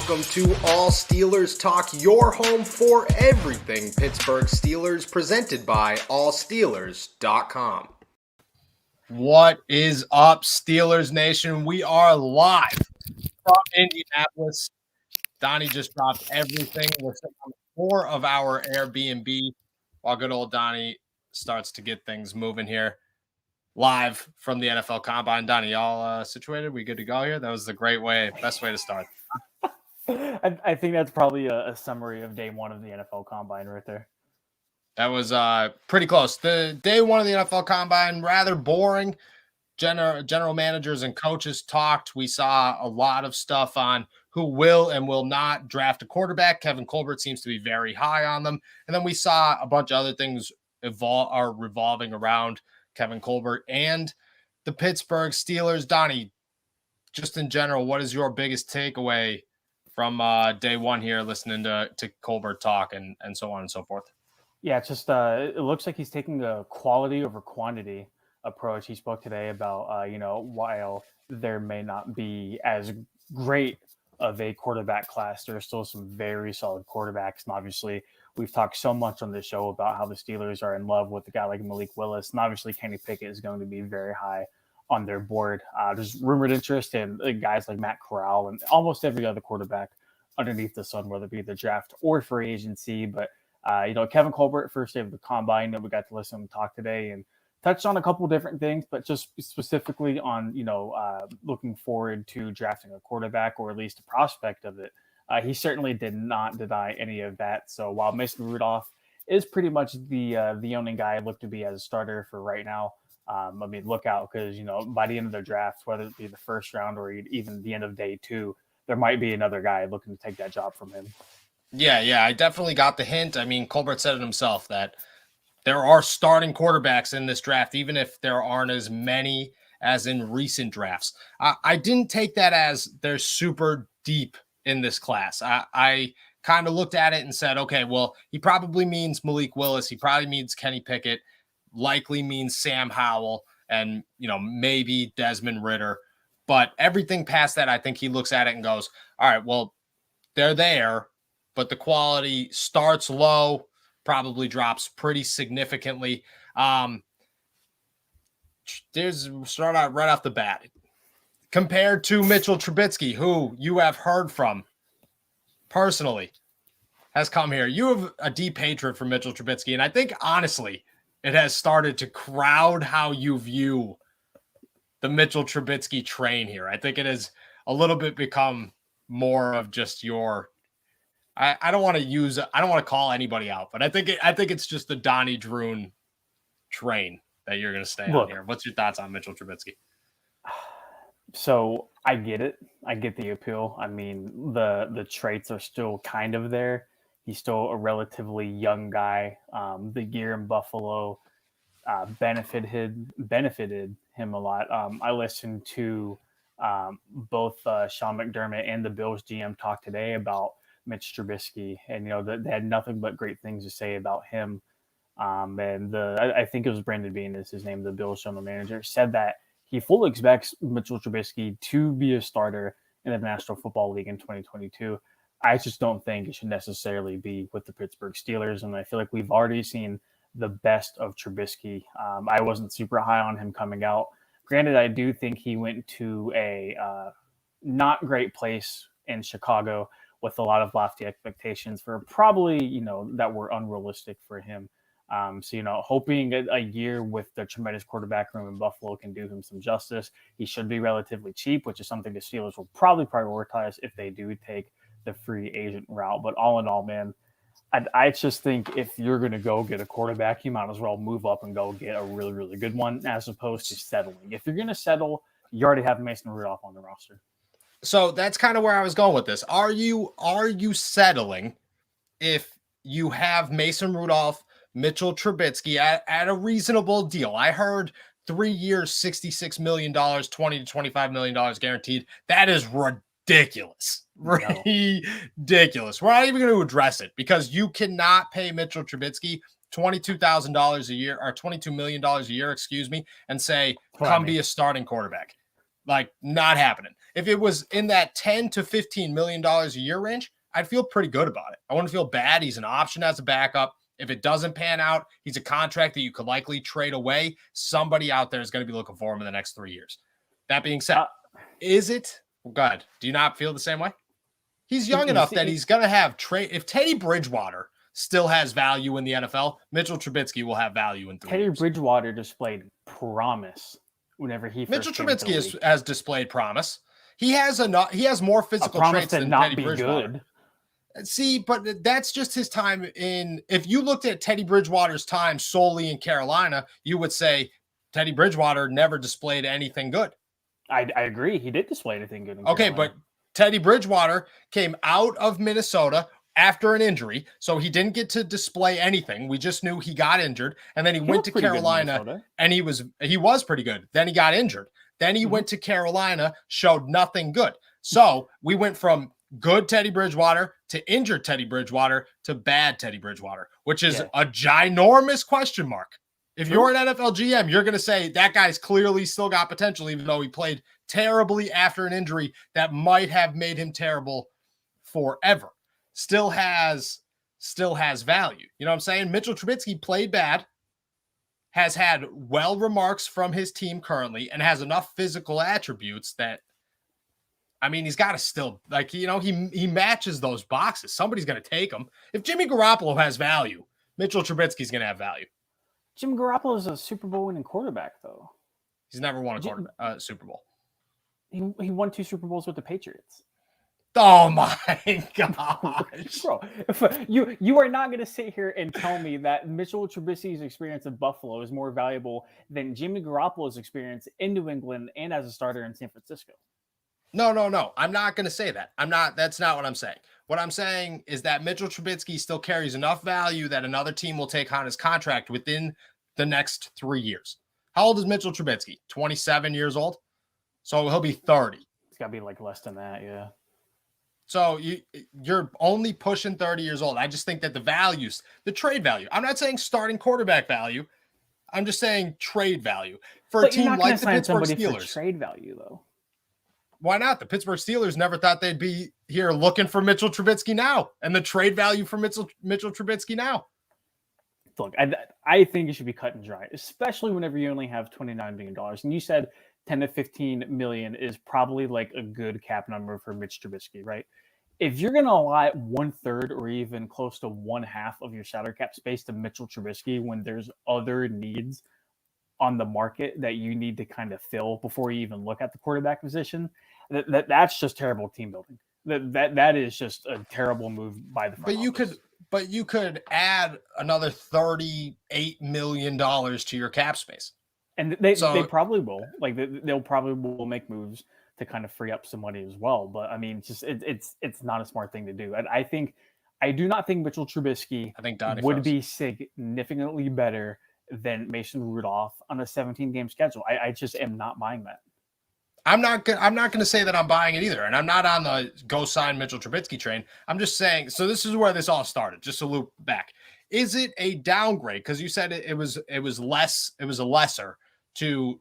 welcome to All Steelers Talk, your home for everything Pittsburgh Steelers, presented by allsteelers.com. What is up, Steelers Nation? We are live from Indianapolis. Donnie just dropped everything. We're sitting on the floor of our Airbnb while good old Donnie starts to get things moving here. Live from the NFL Combine. Donnie, y'all situated? We good to go here? That was the best way to start. I think that's probably a summary of day one of the NFL Combine right there. That was pretty close. The day one of the NFL Combine, rather boring. General managers and coaches talked. We saw a lot of stuff on who will and will not draft a quarterback. Kevin Colbert seems to be very high on them. And then we saw a bunch of other things revolving around Kevin Colbert and the Pittsburgh Steelers. Donnie, just in general, what is your biggest takeaway from day one here, listening to Colbert talk and so on and so forth? Yeah, it's just it looks like he's taking a quality over quantity approach. He spoke today about, while there may not be as great of a quarterback class, there are still some very solid quarterbacks. And obviously, we've talked so much on this show about how the Steelers are in love with a guy like Malik Willis. And obviously, Kenny Pickett is going to be very high on their board. There's rumored interest in guys like Matt Corral and almost every other quarterback underneath the sun, whether it be the draft or free agency. But, Kevin Colbert, first day of the Combine, we got to listen to him talk today and touched on a couple different things, but just specifically on, looking forward to drafting a quarterback or at least a prospect of it. He certainly did not deny any of that. So while Mason Rudolph is pretty much the only guy I look to be as a starter for right now, look out because, by the end of the draft, whether it be the first round or even the end of day two, there might be another guy looking to take that job from him. Yeah, I definitely got the hint. Colbert said it himself that there are starting quarterbacks in this draft, even if there aren't as many as in recent drafts. I didn't take that as they're super deep in this class. I kind of looked at it and said, okay, well, he probably means Malik Willis. He probably means Kenny Pickett, likely means Sam Howell, and, maybe Desmond Ridder. But everything past that, I think he looks at it and goes, all right, well, they're there, but the quality starts low, probably drops pretty significantly. Start out right off the bat. Compared to Mitchell Trubisky, who you have heard from personally, has come here. You have a deep hatred for Mitchell Trubisky, and I think, honestly, it has started to crowd how you view the Mitchell Trubisky train here. I think it has a little bit become more of just your I don't want to call anybody out, but I think it's just the Donnie Droon train that you're going to stay on here. What's your thoughts on Mitchell Trubisky? So I get it. I get the appeal. The traits are still kind of there. He's still a relatively young guy. The year in Buffalo benefited him a lot. I listened to both Sean McDermott and the Bills GM talk today about Mitch Trubisky, and they had nothing but great things to say about him. I think it was Brandon Beane is his name, the Bills general manager, said that he fully expects Mitchell Trubisky to be a starter in the National Football League in 2022. I just don't think it should necessarily be with the Pittsburgh Steelers, and I feel like we've already seen the best of Trubisky. I wasn't super high on him coming out. Granted, I do think he went to a not great place in Chicago with a lot of lofty expectations for probably, that were unrealistic for him. Hoping a year with the tremendous quarterback room in Buffalo can do him some justice. He should be relatively cheap, which is something the Steelers will probably prioritize if they do take the free agent route. But all in all, man, I just think if you're going to go get a quarterback, you might as well move up and go get a really, really good one as opposed to settling. If you're going to settle, you already have Mason Rudolph on the roster. So that's kind of where I was going with this. Are you settling if you have Mason Rudolph, Mitchell Trubisky at a reasonable deal? I heard 3 years, $66 million, $20 to $25 million guaranteed. That is ridiculous. Ridiculous. We're not even going to address it because you cannot pay Mitchell Trubisky $22,000 a year or $22 million a year, and say, come be a starting quarterback. Like, not happening. If it was in that $10 to $15 million a year range, I'd feel pretty good about it. I wouldn't feel bad. He's an option as a backup. If it doesn't pan out, he's a contract that you could likely trade away. Somebody out there is going to be looking for him in the next 3 years. That being said, is it? Well, go ahead. Do you not feel the same way? He's young enough that he's going to have trade. If Teddy Bridgewater still has value in the NFL, Mitchell Trubisky will have value in 3 years. Teddy Bridgewater displayed promise whenever he Mitchell Trubisky has displayed promise. He has enough. He has more physical traits than Teddy Bridgewater. Good. See, but that's just his time in. If you looked at Teddy Bridgewater's time solely in Carolina, you would say Teddy Bridgewater never displayed anything good. I agree. He did display anything good. Okay, but Teddy Bridgewater came out of Minnesota after an injury, so he didn't get to display anything. We just knew he got injured, and then he went to Carolina, and he was pretty good. Then he got injured. Then he went to Carolina, showed nothing good. So we went from good Teddy Bridgewater to injured Teddy Bridgewater to bad Teddy Bridgewater, which is a ginormous question mark. If you're an NFL GM, you're going to say that guy's clearly still got potential, even though he played terribly after an injury that might have made him terrible forever. Still has value. You know what I'm saying? Mitchell Trubisky played bad, has had remarks from his team currently, and has enough physical attributes that, I mean, he's got to still, like, you know, he matches those boxes. Somebody's going to take him. If Jimmy Garoppolo has value, Mitchell Trubisky's going to have value. Jimmy Garoppolo is a Super Bowl winning quarterback, though. He's never won a Super Bowl. He won 2 Super Bowls with the Patriots. Oh my gosh. Bro, you are not going to sit here and tell me that Mitchell Trubisky's experience in Buffalo is more valuable than Jimmy Garoppolo's experience in New England and as a starter in San Francisco. No. I'm not going to say that. That's not what I'm saying. What I'm saying is that Mitchell Trubisky still carries enough value that another team will take on his contract within the next 3 years. How old is Mitchell Trubisky? 27 years old? So he'll be 30. It's got to be like less than that, yeah. So you're only pushing 30 years old. I just think that the trade value. I'm not saying starting quarterback value. I'm just saying trade value for a team like the Pittsburgh Steelers. For trade value, though. Why not? The Pittsburgh Steelers never thought they'd be here looking for Mitchell Trubisky now, and the trade value for Mitchell Trubisky now. Look, I think it should be cut and dry, especially whenever you only have $29 million. And you said 10 to 15 million is probably like a good cap number for Mitch Trubisky, right? If you're going to allot 1/3 or even close to 1/2 of your salary cap space to Mitchell Trubisky when there's other needs on the market that you need to kind of fill before you even look at the quarterback position, that's just terrible team building. That is just a terrible move by the front office. But you could add another $38 million to your cap space. And they probably will. Like they'll probably will make moves to kind of free up some money as well. But I mean, it's not a smart thing to do. I do not think Mitchell Trubisky would be significantly better than Mason Rudolph on a 17-game schedule. I just am not buying that. I'm not going to say that I'm buying it either, and I'm not on the go sign Mitchell Trubisky train. I'm just saying. So this is where this all started. Just to loop back, is it a downgrade? Because you said it was a lesser to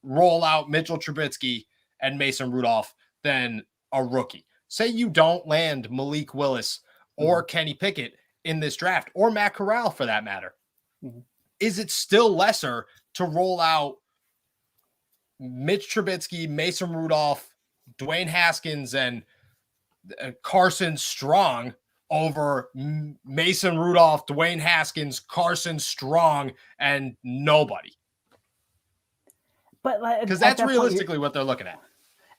roll out Mitchell Trubisky and Mason Rudolph than a rookie. Say you don't land Malik Willis or Kenny Pickett in this draft, or Matt Corral for that matter. Mm-hmm. Is it still lesser to roll out Mitch Trubisky, Mason Rudolph, Dwayne Haskins, and Carson Strong over Mason Rudolph, Dwayne Haskins, Carson Strong, and nobody? But because that's realistically what they're looking at.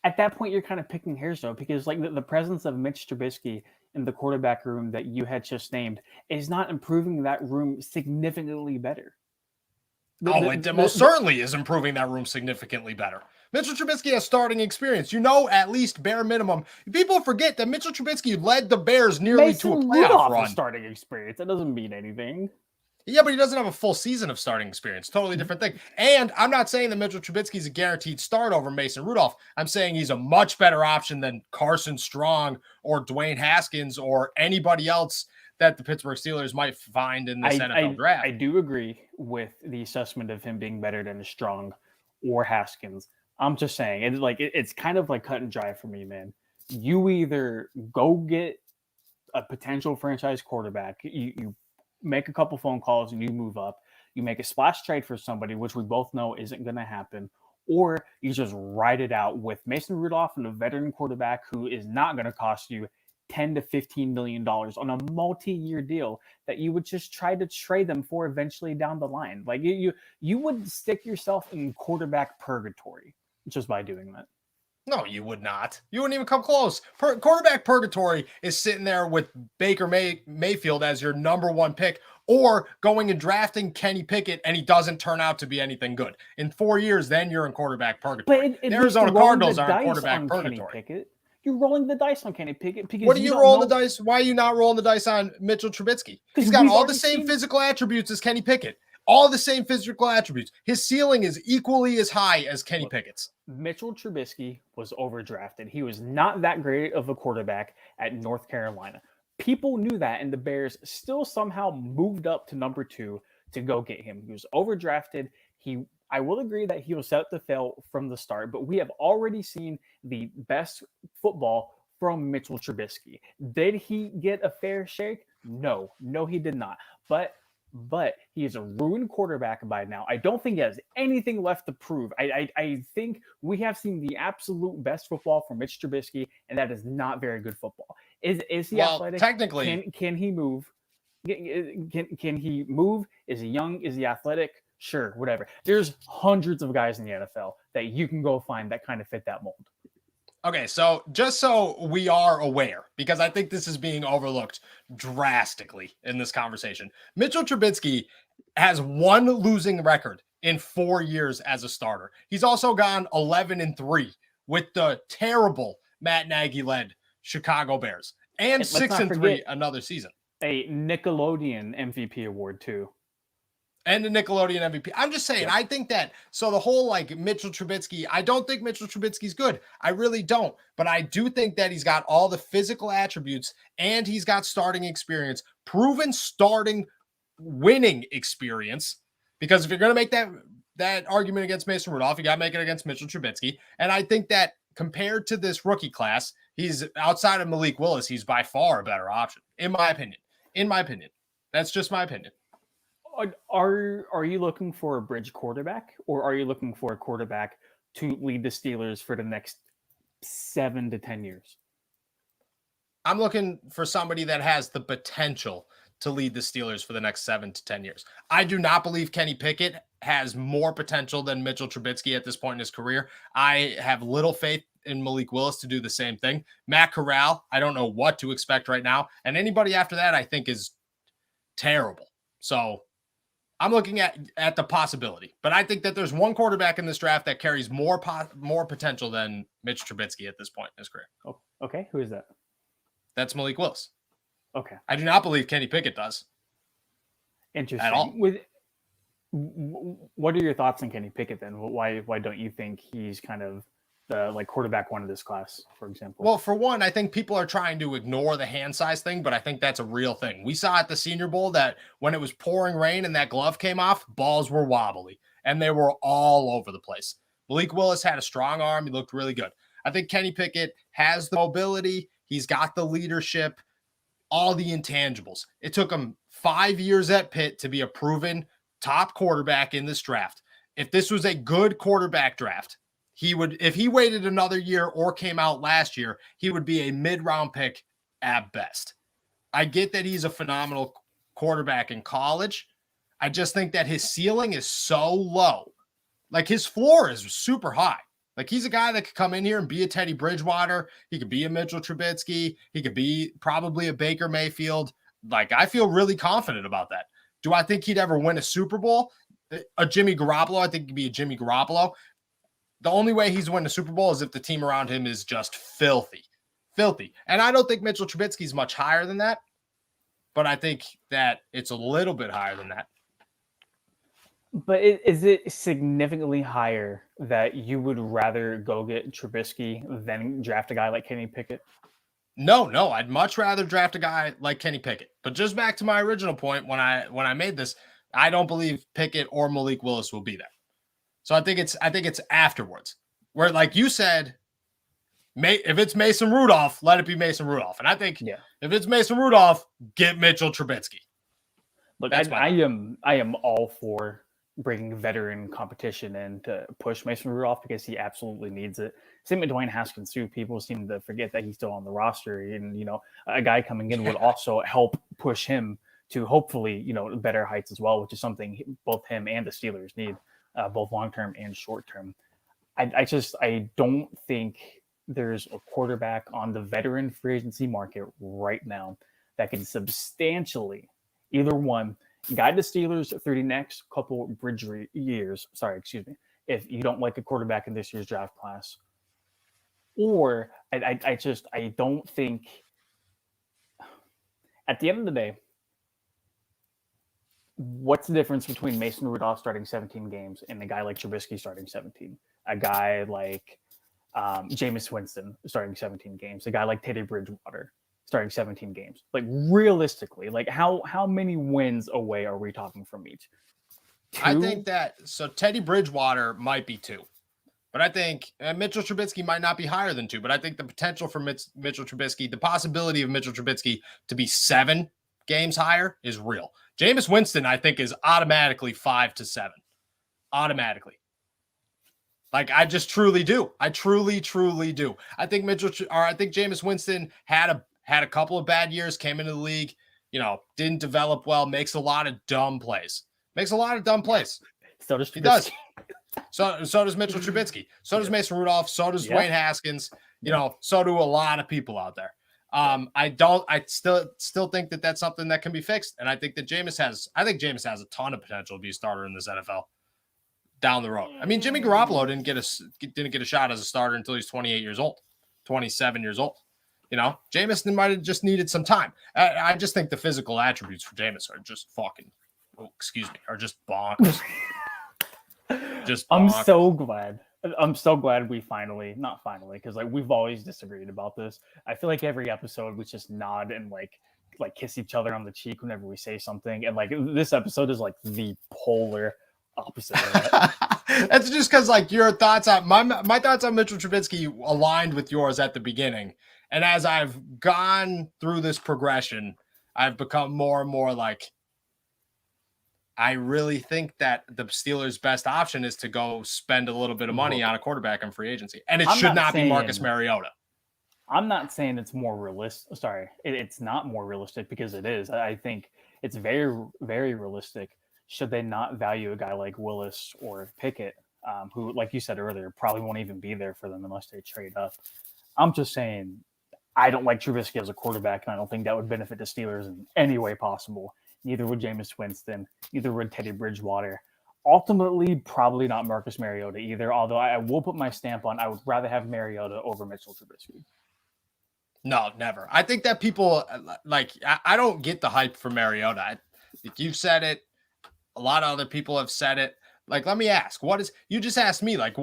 At that point, you're kind of picking hairs, though, because like the presence of Mitch Trubisky in the quarterback room that you had just named is not improving that room significantly better. It most certainly is improving that room significantly better. Mitchell Trubisky has starting experience. You know, at least bare minimum. People forget that Mitchell Trubisky led the Bears nearly to a playoff run. Starting experience. That doesn't mean anything. Yeah, but he doesn't have a full season of starting experience. Totally different thing. And I'm not saying that Mitchell Trubisky is a guaranteed start over Mason Rudolph. I'm saying he's a much better option than Carson Strong or Dwayne Haskins or anybody else that the Pittsburgh Steelers might find in this NFL draft. I do agree with the assessment of him being better than Strong or Haskins. I'm just saying, it's kind of like cut and dry for me, man. You either go get a potential franchise quarterback, you make a couple phone calls and you move up, you make a splash trade for somebody, which we both know isn't going to happen, or you just ride it out with Mason Rudolph and a veteran quarterback who is not going to cost you $10 to $15 million on a multi-year deal that you would just try to trade them for eventually down the line. Like you would stick yourself in quarterback purgatory just by doing that. No, you would not. You wouldn't even come close. Quarterback purgatory is sitting there with Baker Mayfield as your number one pick, or going and drafting Kenny Pickett and he doesn't turn out to be anything good. In 4 years, then you're in quarterback purgatory. But the Arizona Cardinals are in quarterback on purgatory. You're rolling the dice on Kenny Pickett. Because what are you rolling the dice? Why are you not rolling the dice on Mitchell Trubisky? He's got all the same physical attributes as Kenny Pickett. All the same physical attributes. His ceiling is equally as high as Kenny Pickett's. Mitchell Trubisky was overdrafted. He was not that great of a quarterback at North Carolina. People knew that, and the Bears still somehow moved up to number 2 to go get him. He was overdrafted. I will agree that he was set up to fail from the start, but we have already seen the best football from Mitchell Trubisky. Did he get a fair shake? No, he did not. But he is a ruined quarterback by now. I don't think he has anything left to prove. I think we have seen the absolute best football from Mitch Trubisky, and that is not very good football. Is he athletic? Technically, can he move? Can he move? Is he young? Is he athletic? Sure, whatever. There's hundreds of guys in the NFL that you can go find that kind of fit that mold. Okay, so just so we are aware, because I think this is being overlooked drastically in this conversation, Mitchell Trubisky has one losing record in 4 years as a starter. He's also gone 11-3 with the terrible Matt Nagy-led Chicago Bears, and 6-3 another season. A Nickelodeon MVP award too. And the Nickelodeon MVP. I'm just saying, I think that, so the whole like Mitchell Trubisky, I don't think Mitchell Trubisky's good. I really don't. But I do think that he's got all the physical attributes and he's got starting experience, proven starting winning experience. Because if you're going to make that argument against Mason Rudolph, you got to make it against Mitchell Trubisky. And I think that compared to this rookie class, he's outside of Malik Willis, he's by far a better option, in my opinion. That's just my opinion. Are you looking for a bridge quarterback, or are you looking for a quarterback to lead the Steelers for the next 7 to 10 years? I'm looking for somebody that has the potential to lead the Steelers for the next 7 to 10 years. I do not believe Kenny Pickett has more potential than Mitchell Trubisky at this point in his career. I have little faith in Malik Willis to do the same thing. Matt Corral, I don't know what to expect right now. And anybody after that, I think, is terrible. So I'm looking at the possibility, but I think that there's one quarterback in this draft that carries more potential than Mitch Trubisky at this point in his career. Oh, okay. Who is that? That's Malik Willis. Okay. I do not believe Kenny Pickett does. Interesting. At all. What are your thoughts on Kenny Pickett then? Why don't you think he's kind of the quarterback one of this class, for example? Well, for one, I think people are trying to ignore the hand size thing, but I think that's a real thing. We saw at the Senior Bowl that when it was pouring rain and that glove came off, balls were wobbly and they were all over the place. Malik Willis had a strong arm. He looked really good. I think Kenny Pickett has the mobility. He's got the leadership, all the intangibles. It took him 5 years at Pitt to be a proven top quarterback in this draft. If this was a good quarterback draft, he would, if he waited another year or came out last year, he would be a mid-round pick at best. I get that he's a phenomenal quarterback in college. I just think that his ceiling is so low. Like, his floor is super high. Like, he's a guy that could come in here and be a Teddy Bridgewater. He could be a Mitchell Trubisky. He could be probably a Baker Mayfield. Like, I feel really confident about that. Do I think he'd ever win a Super Bowl? A Jimmy Garoppolo? I think he'd be a Jimmy Garoppolo. The only way he's winning a Super Bowl is if the team around him is just filthy. And I don't think Mitchell Trubisky is much higher than that, but I think that it's a little bit higher than that. But is it significantly higher that you would rather go get Trubisky than draft a guy like Kenny Pickett? No, I'd much rather draft a guy like Kenny Pickett. But just back to my original point, when I made this, I don't believe Pickett or Malik Willis will be there. So I think it's afterwards. Where, like you said, if it's Mason Rudolph, let it be Mason Rudolph. And I think if it's Mason Rudolph, get Mitchell Trubisky. Look, I am all for bringing veteran competition in to push Mason Rudolph because he absolutely needs it. Same with Dwayne Haskins too. People seem to forget that he's still on the roster, and a guy coming in would also help push him to hopefully better heights as well, which is something both him and the Steelers need, both long term and short term. I don't think there's a quarterback on the veteran free agency market right now that can substantially either one guide the Steelers through the next couple bridge years. If you don't like a quarterback in this year's draft class, or I don't think at the end of the day, what's the difference between Mason Rudolph starting 17 games and a guy like Trubisky starting 17? A guy like Jameis Winston starting 17 games, a guy like Teddy Bridgewater starting 17 games. Like realistically, like how many wins away are we talking from each? 2? I think so Teddy Bridgewater might be 2. But I think Mitchell Trubisky might not be higher than 2. But I think the potential for Mitchell Trubisky, the possibility of Mitchell Trubisky to be 7 games higher is real. Jameis Winston, I think, is automatically 5 to 7. Automatically. Like, I just truly do. I truly do. I think Jameis Winston had a couple of bad years, came into the league, didn't develop well, makes a lot of dumb plays. So does he does. So does Mitchell Trubisky. So does Mason Rudolph. So does Dwayne Haskins. So do a lot of people out there. I still think that that's something that can be fixed. And I think that Jameis has a ton of potential to be a starter in this NFL down the road. I mean, Jimmy Garoppolo didn't get a shot as a starter until he's 28 years old, 27 years old. Jameis might have just needed some time. I just think the physical attributes for Jameis are just are just bonkers. I'm so glad we not finally, because like we've always disagreed about this. I feel like every episode we just nod and like kiss each other on the cheek whenever we say something, and like this episode is like the polar opposite of that. That's just because like your thoughts on my thoughts on Mitchell Trubisky aligned with yours at the beginning, and as I've gone through this progression, I've become more and more like, I really think that the Steelers' best option is to go spend a little bit of money on a quarterback in free agency. And it should not be Marcus Mariota. I'm not saying it's more realistic. Sorry, it's not more realistic, because it is. I think it's very, very realistic. Should they not value a guy like Willis or Pickett, who, like you said earlier, probably won't even be there for them unless they trade up. I'm just saying I don't like Trubisky as a quarterback, and I don't think that would benefit the Steelers in any way possible. Neither would Jameis Winston. Neither would Teddy Bridgewater. Ultimately, probably not Marcus Mariota either, although I will put my stamp on I would rather have Mariota over Mitchell Trubisky. No, never. I think that people, like, I don't get the hype for Mariota. You've said it. A lot of other people have said it. Like, let me ask, you just asked me, like,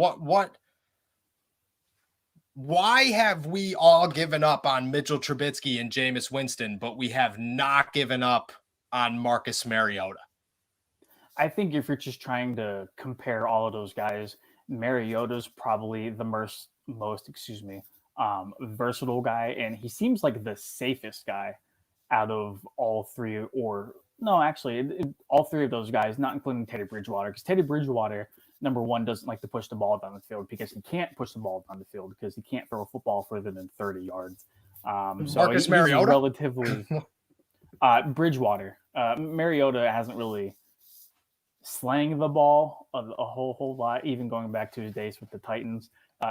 why have we all given up on Mitchell Trubisky and Jameis Winston, but we have not given up on Marcus Mariota? I think if you're just trying to compare all of those guys, Mariota's probably the most versatile guy, and he seems like the safest guy out of all three, all three of those guys, not including Teddy Bridgewater, because Teddy Bridgewater, number one, doesn't like to push the ball down the field because he can't push the ball down the field because he can't throw a football further than 30 yards. Marcus Mariota? Relatively Bridgewater. Mariota hasn't really slang the ball a whole lot, even going back to his days with the Titans.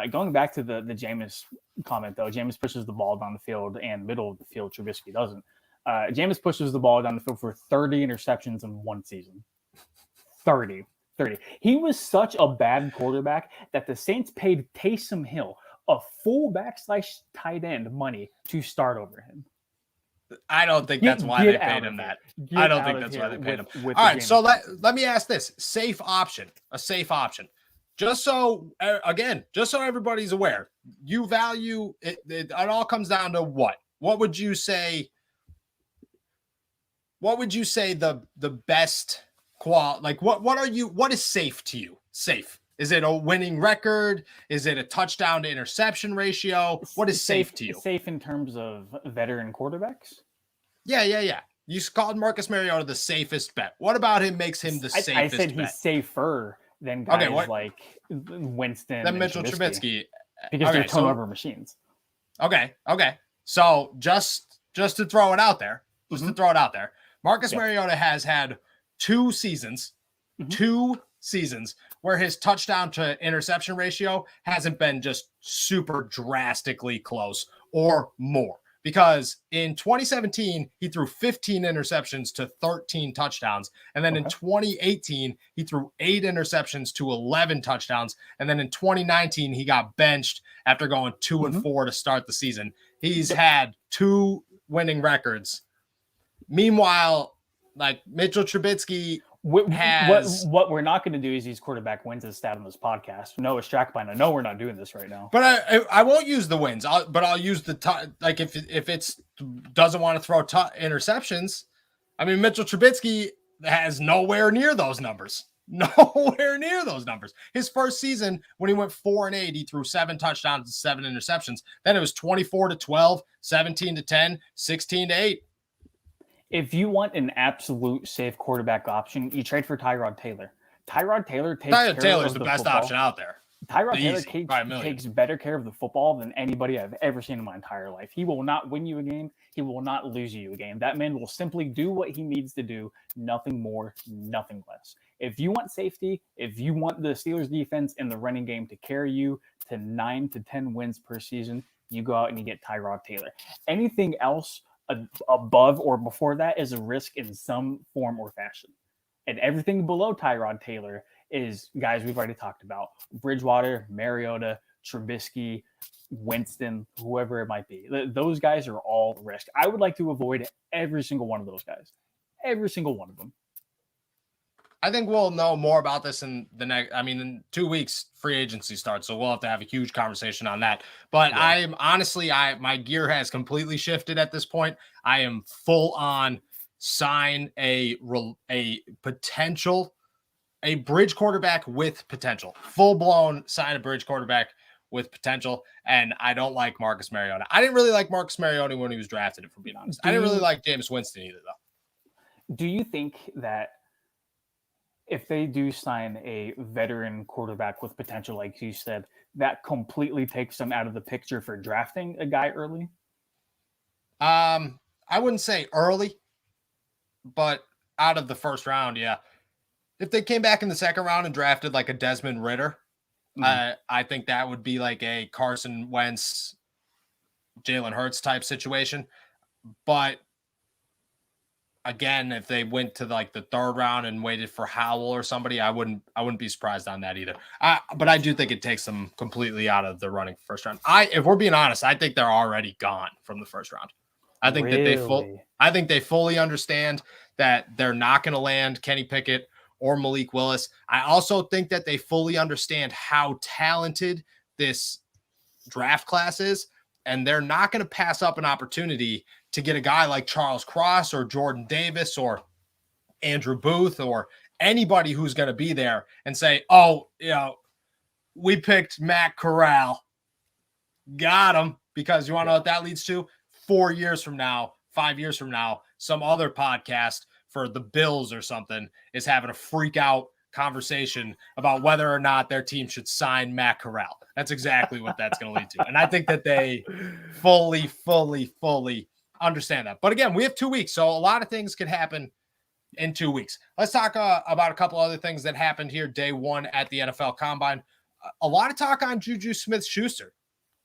Going back to the Jameis comment, though, Jameis pushes the ball down the field and middle of the field. Trubisky doesn't. Jameis pushes the ball down the field for 30 interceptions in one season. 30. He was such a bad quarterback that the Saints paid Taysom Hill, a fullback/tight end, money to start over him. I don't think that's why they paid him that. I don't think that's why they paid him. All right, so let me ask this. A safe option. Just so everybody's aware, you value it. It all comes down to what? What would you say? What would you say the best qual? Like what is safe to you? Safe. Is it a winning record? Is it a touchdown to interception ratio? What is safe to you? Safe in terms of veteran quarterbacks? Yeah. You called Marcus Mariota the safest bet. What about him makes him the safest bet? I said he's safer than guys like Winston than and Mitchell Trubisky. Because they're turnover machines. Okay. So just to throw it out there, Marcus Mariota has had 2 seasons, 2 seasons where his touchdown to interception ratio hasn't been just super drastically close or more. Because in 2017, he threw 15 interceptions to 13 touchdowns. And then in 2018, he threw 8 interceptions to 11 touchdowns. And then in 2019, he got benched after going 2-4 to start the season. He's had 2 winning records. Meanwhile, like Mitchell Trubisky has... What we're not going to do is use quarterback wins as stat on this podcast. No, it's track by no, we're not doing this right now. But I won't use the wins. I'll use the like if it's doesn't want to throw interceptions. I mean, Mitchell Trubisky has nowhere near those numbers. Nowhere near those numbers. His first season, when he went 4-8, he threw 7 touchdowns and 7 interceptions. Then it was 24-12, 17-10, 16-8. If you want an absolute safe quarterback option, you trade for Tyrod Taylor. Tyrod Taylor Taylor's the best option out there. Tyrod Taylor takes better care of the football than anybody I've ever seen in my entire life. He will not win you a game. He will not lose you a game. That man will simply do what he needs to do. Nothing more, nothing less. If you want safety, if you want the Steelers defense and the running game to carry you to 9 to 10 wins per season, you go out and you get Tyrod Taylor. Anything else above or before that is a risk in some form or fashion. And everything below Tyrod Taylor is guys we've already talked about. Bridgewater, Mariota, Trubisky, Winston, whoever it might be. Those guys are all risk. I would like to avoid every single one of those guys. Every single one of them. I think we'll know more about this in in 2 weeks, free agency starts. So we'll have to have a huge conversation on that. But yeah. My gear has completely shifted at this point. I am full on sign a bridge quarterback with potential, full blown sign a bridge quarterback with potential. And I don't like Marcus Mariota. I didn't really like Marcus Mariota when he was drafted, if we're being honest. I didn't really like Jameis Winston either, though. Do you think that if they do sign a veteran quarterback with potential, like you said, that completely takes them out of the picture for drafting a guy early? I wouldn't say early, but out of the first round, yeah. If they came back in the second round and drafted like a Desmond Ridder, I think that would be like a Carson Wentz, Jalen Hurts type situation. But again, if they went to like the third round and waited for Howell or somebody, I wouldn't be surprised on that either. But I do think it takes them completely out of the running first round. If we're being honest, I think they're already gone from the first round. I think that they fully understand that they're not going to land Kenny Pickett or Malik Willis. I also think that they fully understand how talented this draft class is, and they're not going to pass up an opportunity to get a guy like Charles Cross or Jordan Davis or Andrew Booth or anybody who's going to be there and say, oh, we picked Matt Corral. Got him. Because you want to know what that leads to? 4 years from now, 5 years from now, some other podcast for the Bills or something is having a freak out conversation about whether or not their team should sign Matt Corral. That's exactly what that's going to lead to. And I think that they fully understand that. But again, we have 2 weeks, so a lot of things could happen in 2 weeks. Let's talk about a couple other things that happened here day one at the NFL Combine. A lot of talk on Juju Smith-Schuster.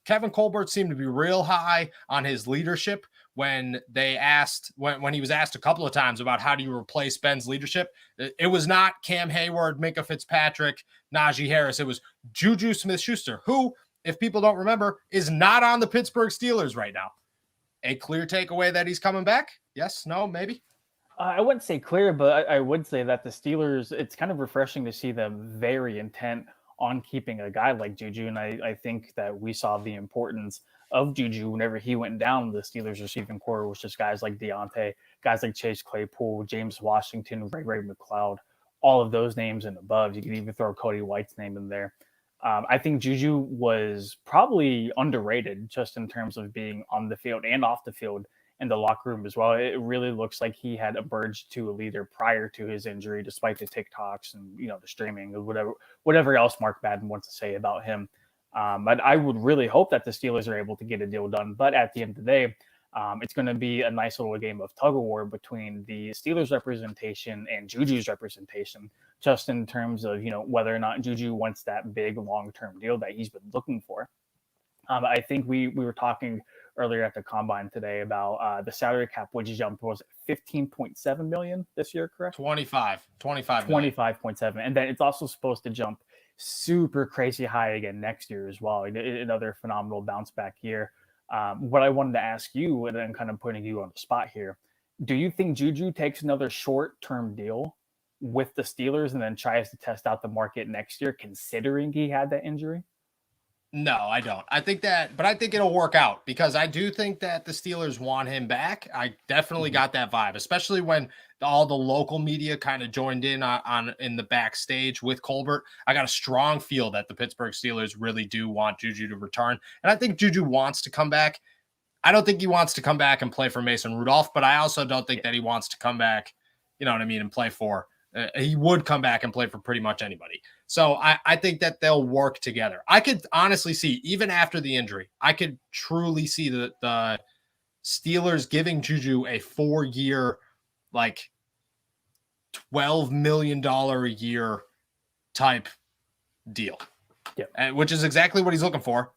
Kevin Colbert seemed to be real high on his leadership when he was asked a couple of times about how do you replace Ben's leadership. It was not Cam Hayward, Minka Fitzpatrick, Najee Harris. It was Juju Smith-Schuster, who, if people don't remember, is not on the Pittsburgh Steelers right now. A clear takeaway that he's coming back? Yes, no, maybe? I wouldn't say clear, but I would say that the Steelers, it's kind of refreshing to see them very intent on keeping a guy like Juju. And I think that we saw the importance of Juju whenever he went down. The Steelers receiving core was just guys like Deontay, guys like Chase Claypool, James Washington, Ray McLeod, all of those names and above. You could even throw Cody White's name in there. I think Juju was probably underrated just in terms of being on the field and off the field in the locker room as well. It really looks like he had emerged to a leader prior to his injury, despite the TikToks and the streaming or whatever else Mark Madden wants to say about him. But I would really hope that the Steelers are able to get a deal done. But at the end of the day, it's going to be a nice little game of tug of war between the Steelers representation and Juju's representation, just in terms of, whether or not Juju wants that big long-term deal that he's been looking for. I think we were talking earlier at the combine today about the salary cap, which jumped, was 15.7 million this year, correct? 25.7. And then it's also supposed to jump super crazy high again next year as well. Another phenomenal bounce back year. What I wanted to ask you, and then kind of putting you on the spot here, do you think Juju takes another short-term deal with the Steelers and then tries to test out the market next year, considering he had that injury? No, I don't. I think it'll work out because I do think that the Steelers want him back. I definitely got that vibe, especially when all the local media kind of joined in in the backstage with Colbert. I got a strong feel that the Pittsburgh Steelers really do want Juju to return. And I think Juju wants to come back. I don't think he wants to come back and play for Mason Rudolph, but I also don't think that he wants to come back, and play for he would come back and play for pretty much anybody. So I think that they'll work together. I could honestly see, even after the injury, I could truly see the Steelers giving Juju a 4-year, like $12 million a year type deal. Yeah. Which is exactly what he's looking for,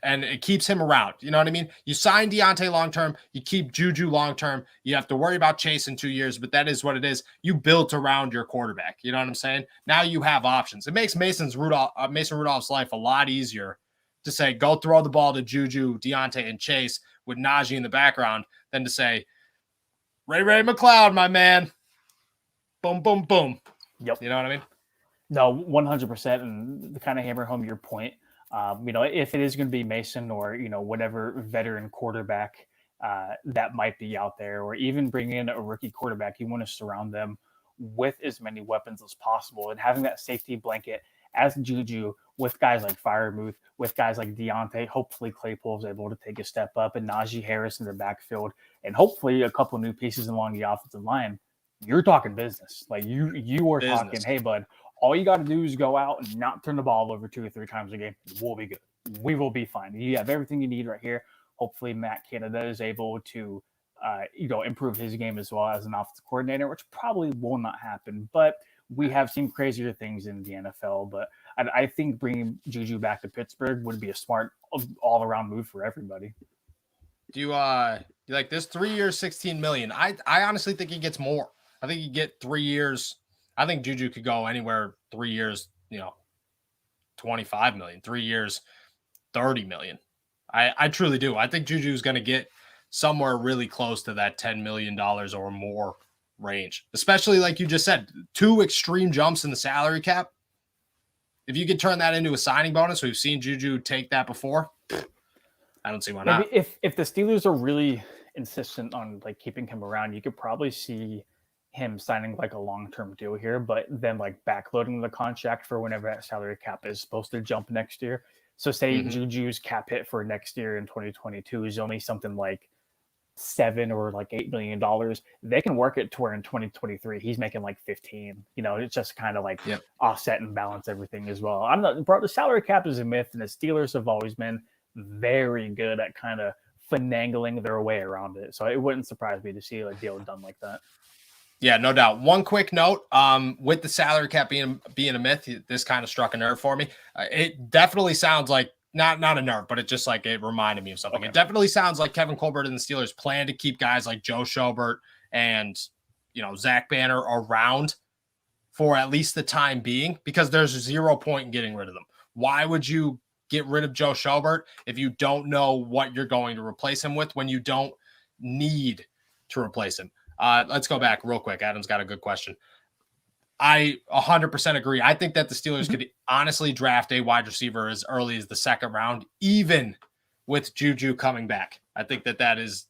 and it keeps him around. You know what I mean? You sign Deontay long-term, you keep Juju long-term. You have to worry about Chase in 2 years, but that is what it is. You built around your quarterback. You know what I'm saying? Now you have options. It makes Mason Rudolph's life a lot easier to say, go throw the ball to Juju, Deontay, and Chase with Najee in the background than to say, Ray McLeod, my man. Boom, boom, boom. Yep. You know what I mean? No, 100%. And to kind of hammer home your point, if it is going to be Mason or, whatever veteran quarterback that might be out there, or even bring in a rookie quarterback, you want to surround them with as many weapons as possible and having that safety blanket as Juju with guys like Freiermuth, with guys like Deontay. Hopefully Claypool is able to take a step up, and Najee Harris in the backfield, and hopefully a couple new pieces along the offensive line. You're talking business. Like you are talking, hey, bud, all you got to do is go out and not turn the ball over 2 or 3 times a game. We'll be good. We will be fine. You have everything you need right here. Hopefully Matt Canada is able to, improve his game as well as an offensive coordinator, which probably will not happen. But we have seen crazier things in the NFL. But I think bringing Juju back to Pittsburgh would be a smart all-around move for everybody. Do you like this 3 years, $16 million? I honestly think he gets more. I think you get 3 years. I think Juju could go anywhere 3 years, $25 million, 3 years, $30 million. I truly do. I think Juju is going to get somewhere really close to that $10 million or more range, especially like you just said, 2 extreme jumps in the salary cap. If you could turn that into a signing bonus, we've seen Juju take that before. I don't see why not. Maybe if the Steelers are really insistent on like keeping him around, you could probably see him signing like a long-term deal here, but then like backloading the contract for whenever that salary cap is supposed to jump next year. So say Juju's cap hit for next year in 2022 is only something like $7 or like $8 million. They can work it to where in 2023 he's making like 15. It's just kind of like offset and balance everything as well. The salary cap is a myth, and the Steelers have always been very good at kind of finagling their way around it. So it wouldn't surprise me to see a deal done like that. Yeah, no doubt. One quick note, with the salary cap being a myth, this kind of struck a nerve for me. It definitely sounds like not a nerve, but it reminded me of something. Okay. It definitely sounds like Kevin Colbert and the Steelers plan to keep guys like Joe Schobert and Zach Banner around for at least the time being, because there's 0 point in getting rid of them. Why would you get rid of Joe Schobert if you don't know what you're going to replace him with when you don't need to replace him? Let's go back real quick. Adam's got a good question. I 100% agree. I think that the Steelers could honestly draft a wide receiver as early as the 2nd round, even with Juju coming back. I think that is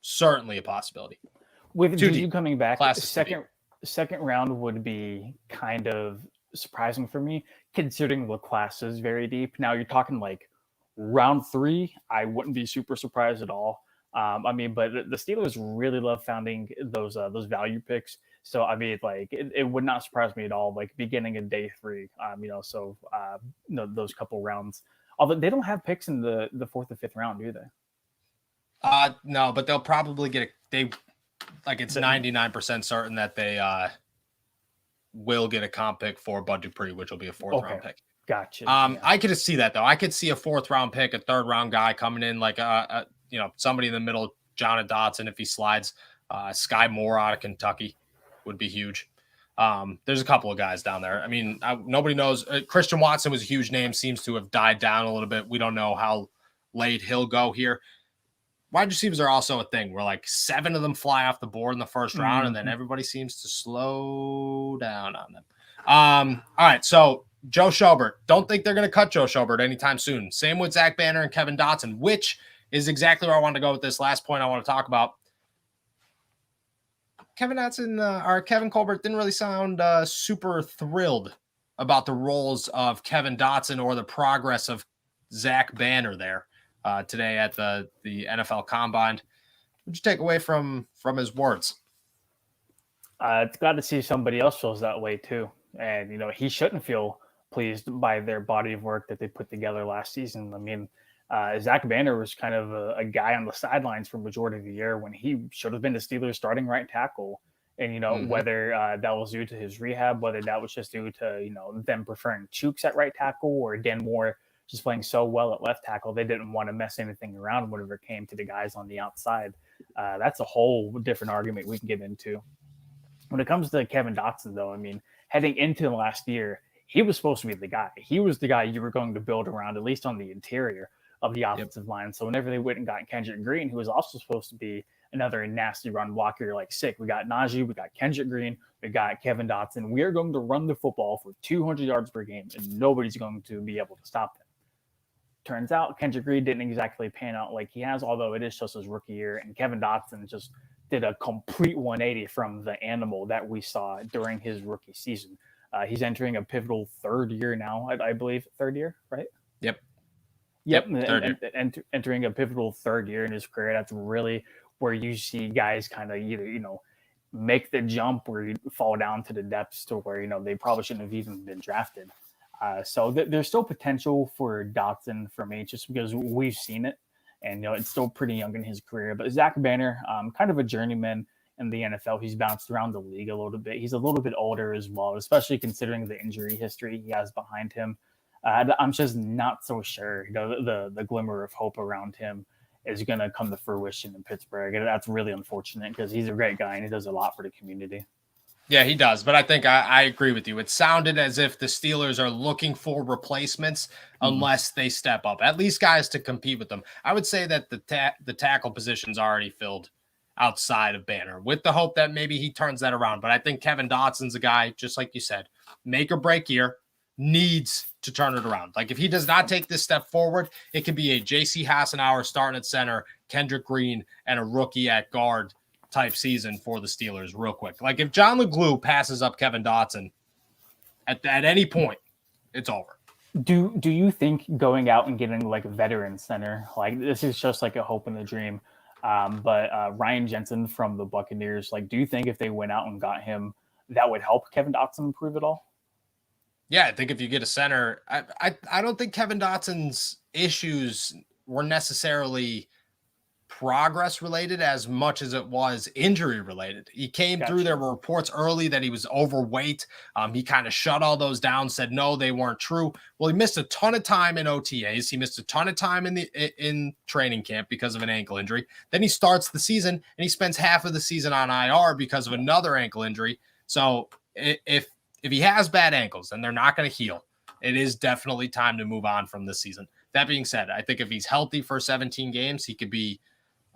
certainly a possibility. With Juju coming back, second round would be kind of surprising for me, considering the class is very deep. Now you're talking like round 3, I wouldn't be super surprised at all. I mean, but the Steelers really love finding those value picks. So I mean, like it would not surprise me at all. Like beginning of day 3, those couple rounds. Although they don't have picks in the 4th or 5th round, do they? No, but they'll probably get it's 99% certain that they will get a comp pick for Bud Dupree, which will be a 4th round pick. Gotcha. I could see that though. I could see a 4th round pick, a 3rd round guy coming in like somebody in the middle, John Dotson if he slides. Sky Moore out of Kentucky would be huge. There's a couple of guys down there. I mean, nobody knows. Christian Watson was a huge name, seems to have died down a little bit. We don't know how late he'll go here. Wide receivers are also a thing where like 7 of them fly off the board in the 1st round, and then everybody seems to slow down on them. All right, so Joe Schobert. Don't think they're going to cut Joe Schobert anytime soon. Same with Zach Banner and Kevin Dotson, which is exactly where I wanted to go with this last point I want to talk about. Kevin Colbert didn't really sound super thrilled about the roles of Kevin Dotson or the progress of Zach Banner there today at the NFL Combine. What'd you take away from his words? It's glad to see somebody else feels that way too. And, he shouldn't feel pleased by their body of work that they put together last season. I mean, Zach Banner was kind of a guy on the sidelines for majority of the year when he should have been the Steelers' starting right tackle. And, whether that was due to his rehab, whether that was just due to, them preferring Chooks at right tackle or Dan Moore just playing so well at left tackle, they didn't want to mess anything around whenever it came to the guys on the outside. That's a whole different argument we can get into. When it comes to Kevin Dotson, though, I mean, heading into last year, he was supposed to be the guy. He was the guy you were going to build around, at least on the interior of the offensive line. So whenever they went and got Kendrick Green, who was also supposed to be another nasty run blocker, you're like, sick. We got Najee, we got Kendrick Green, we got Kevin Dotson. We are going to run the football for 200 yards per game, and nobody's going to be able to stop them. Turns out Kendrick Green didn't exactly pan out like he has, although it is just his rookie year. And Kevin Dotson just did a complete 180 from the animal that we saw during his rookie season. He's entering a pivotal 3rd year now, I believe. 3rd year, right? Yep. Entering a pivotal 3rd year in his career. That's really where you see guys kind of either, make the jump or you fall down to the depths to where, they probably shouldn't have even been drafted. So there's still potential for Dotson for me just because we've seen it. And, it's still pretty young in his career. But Zach Banner, kind of a journeyman in the NFL. He's bounced around the league a little bit. He's a little bit older as well, especially considering the injury history he has behind him. I'm just not so sure the glimmer of hope around him is going to come to fruition in Pittsburgh. And that's really unfortunate because he's a great guy and he does a lot for the community. Yeah, he does. But I think I agree with you. It sounded as if the Steelers are looking for replacements unless they step up, at least guys to compete with them. I would say that the tackle position's already filled outside of Banner with the hope that maybe he turns that around. But I think Kevin Dotson's a guy, just like you said, make or break year, needs to turn it around. Like if he does not take this step forward, it could be a J.C. Hassenauer starting at center, Kendrick Green, and a rookie at guard type season for the Steelers real quick. Like if John LeGlue passes up Kevin Dotson at any point, it's over. Do you think going out and getting like a veteran center, like this is just like a hope and a dream, but Ryan Jensen from the Buccaneers, like do you think if they went out and got him, that would help Kevin Dotson improve at all? Yeah, I think if you get a center, I don't think Kevin Dotson's issues were necessarily progress related as much as it was injury related. He came through, there were reports early that he was overweight. He kind of shut all those down, said no, they weren't true. Well, he missed a ton of time in OTAs. He missed a ton of time in training camp because of an ankle injury. Then he starts the season and he spends half of the season on IR because of another ankle injury. So if he has bad ankles and they're not going to heal, it is definitely time to move on from this season. That being said, I think if he's healthy for 17 games, he could be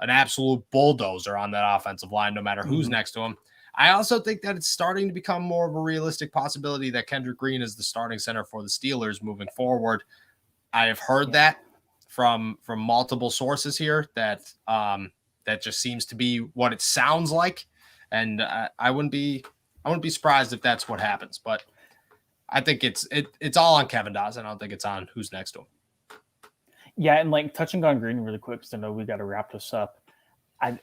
an absolute bulldozer on that offensive line, no matter who's next to him. I also think that it's starting to become more of a realistic possibility that Kendrick Green is the starting center for the Steelers moving forward. I have heard that from multiple sources here that that just seems to be what it sounds like. And I wouldn't be I wouldn't be surprised if that's what happens, but I think it's all on Kevin Dotson. I don't think it's on who's next to him. Yeah, and like touching on Green really quick, because I know we got to wrap this up.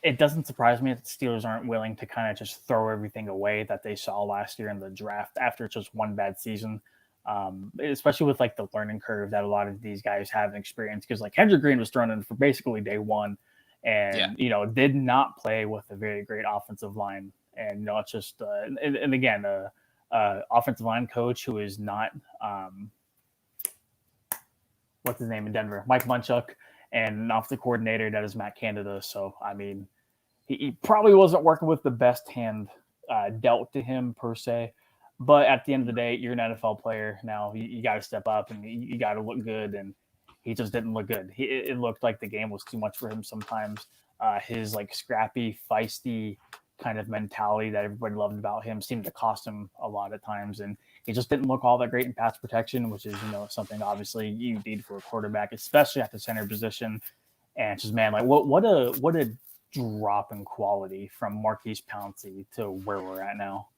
It doesn't surprise me that the Steelers aren't willing to kind of just throw everything away that they saw last year in the draft after just one bad season, especially with like the learning curve that a lot of these guys have experienced. Because like Kendrick Green was thrown in for basically day one, and did not play with a very great offensive line, and it's just and again offensive line coach who is not what's his name in Denver, Mike Munchak. And an offensive coordinator that is Matt Canada. So, I mean, he probably wasn't working with the best hand dealt to him per se. But at the end of the day, you're an NFL player now. You got to step up and you got to look good. And he just didn't look good. It looked like the game was too much for him sometimes. His like scrappy, feisty kind of mentality that everybody loved about him seemed to cost him a lot at times. And he just didn't look all that great in pass protection, which is, something obviously you need for a quarterback, especially at the center position. And it's just, man, like what a drop in quality from Marquise Pouncey to where we're at now.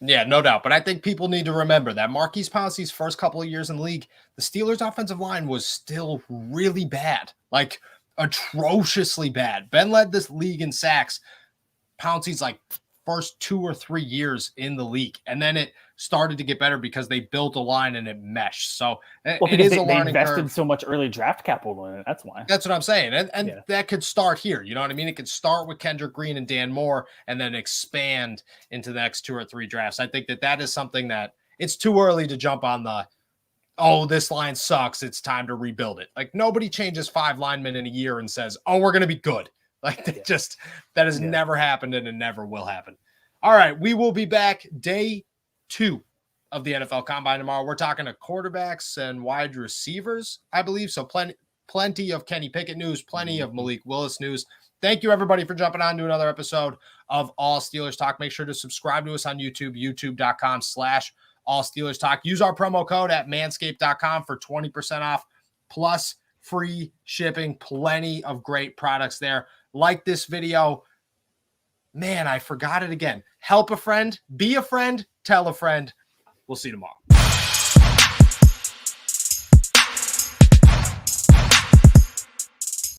Yeah, no doubt. But I think people need to remember that Marquise Pouncey's first couple of years in the league, the Steelers' offensive line was still really bad, like atrociously bad. Ben led this league in sacks. Pouncey's like first 2 or 3 years in the league. And then it started to get better because they built a line and it meshed. So it is a learning curve. They invested so much early draft capital in it. That's why. That's what I'm saying. And that could start here. You know what I mean? It could start with Kendrick Green and Dan Moore and then expand into the next 2 or 3 drafts. I think that is something that it's too early to jump on this line sucks, it's time to rebuild it. Like nobody changes 5 linemen in a year and says, we're going to be good. Like that has never happened and it never will happen. All right. We will be back day 2 of the NFL Combine tomorrow. We're talking to quarterbacks and wide receivers, I believe. So plenty of Kenny Pickett news, plenty of Malik Willis news. Thank you, everybody, for jumping on to another episode of All Steelers Talk. Make sure to subscribe to us on YouTube, youtube.com/All Steelers Talk. Use our promo code at manscaped.com for 20% off plus free shipping. Plenty of great products there. Like this video. Man, I forgot it again. Help a friend, be a friend, tell a friend. We'll see you tomorrow.